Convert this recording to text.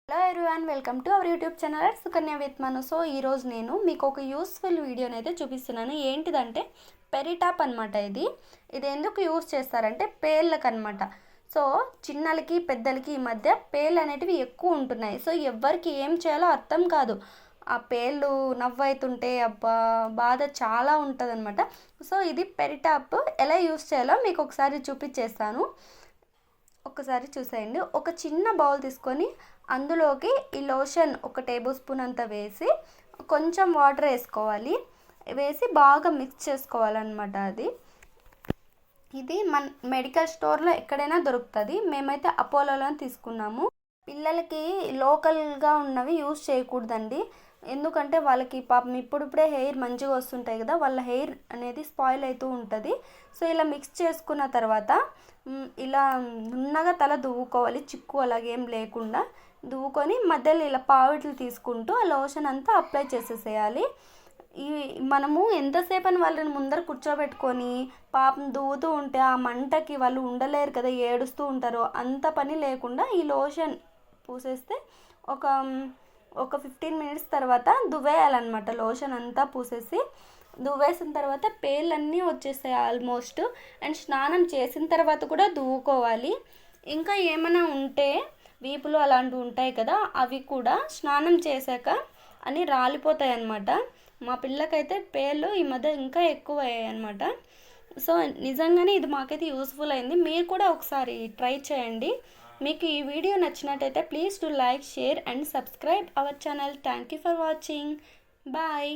Hello everyone, welcome to our YouTube channel Sukanya with Manu. So ఈరోజు నేను మీకు ఒక యూస్ఫుల్ వీడియోని అయితే చూపిస్తున్నాను. ఏంటిదంటే పెరిటాప్ అనమాట. ఇది ఎందుకు యూస్ చేస్తారంటే పేర్లకు అనమాట. సో చిన్నలకి పెద్దలకి ఈ మధ్య పేర్లు అనేటివి ఎక్కువ ఉంటున్నాయి. సో ఎవరికి ఏం చేయాలో అర్థం కాదు. ఆ పేర్లు నవ్వైతుంటే అబ్బా బాధ చాలా ఉంటుంది అనమాట. సో ఇది పెరిటాప్ ఎలా యూస్ చేయాలో మీకు ఒకసారి చూపించేస్తాను. ఒకసారి చూసేయండి. ఒక చిన్న బౌల్ తీసుకొని అందులోకి ఈ లోషన్ ఒక టేబుల్ స్పూన్ అంతా వేసి కొంచెం వాటర్ వేసుకోవాలి. వేసి బాగా మిక్స్ చేసుకోవాలన్నమాట. ఇది మన మెడికల్ స్టోర్లో ఎక్కడైనా దొరుకుతుంది. మేమైతే అపోలోలో తీసుకున్నాము. పిల్లలకి లోకల్గా ఉన్నవి యూజ్ చేయకూడదండి. ఎందుకంటే వాళ్ళకి పాపం ఇప్పుడిప్పుడే హెయిర్ మంచిగా వస్తుంటాయి కదా, వాళ్ళ హెయిర్ అనేది స్పాయిల్ అవుతూ ఉంటుంది. సో ఇలా మిక్స్ చేసుకున్న తర్వాత ఇలా నున్నగా తల దువ్వుకోవాలి. చిక్కు అలాగేం లేకుండా దువ్వుకొని మధ్యలో ఇలా పావిట్లు తీసుకుంటూ ఆ లోషన్ అంతా అప్లై చేసేసేయాలి. ఈ మనము ఎంతసేపు అని వాళ్ళని ముందర కూర్చోబెట్టుకొని పాపం దువ్వుతూ ఉంటే ఆ మంటకి వాళ్ళు ఉండలేరు కదా, ఏడుస్తూ ఉంటారు. అంత పని లేకుండా ఈ లోషన్ పూసేస్తే ఒక 15 మినిట్స్ తర్వాత దువ్వేయాలన్నమాట. లోషన్ అంతా పూసేసి దువ్వేసిన తర్వాత పేర్లన్నీ వచ్చేస్తాయి ఆల్మోస్ట్. అండ్ స్నానం చేసిన తర్వాత కూడా దువ్వుకోవాలి. ఇంకా ఏమైనా ఉంటే వీపులు అలాంటివి ఉంటాయి కదా, అవి కూడా స్నానం చేశాక అన్నీ రాలిపోతాయి అన్నమాట. మా పిల్లకైతే పేర్లు ఈ మధ్య ఇంకా ఎక్కువ అయ్యాయి అన్నమాట. సో నిజంగానే ఇది మాకైతే యూస్ఫుల్ అయింది. మీరు కూడా ఒకసారి ట్రై చేయండి. మీకు ఈ వీడియో నచ్చినట్టయితే please do like, share and subscribe our channel. Thank you for watching. Bye.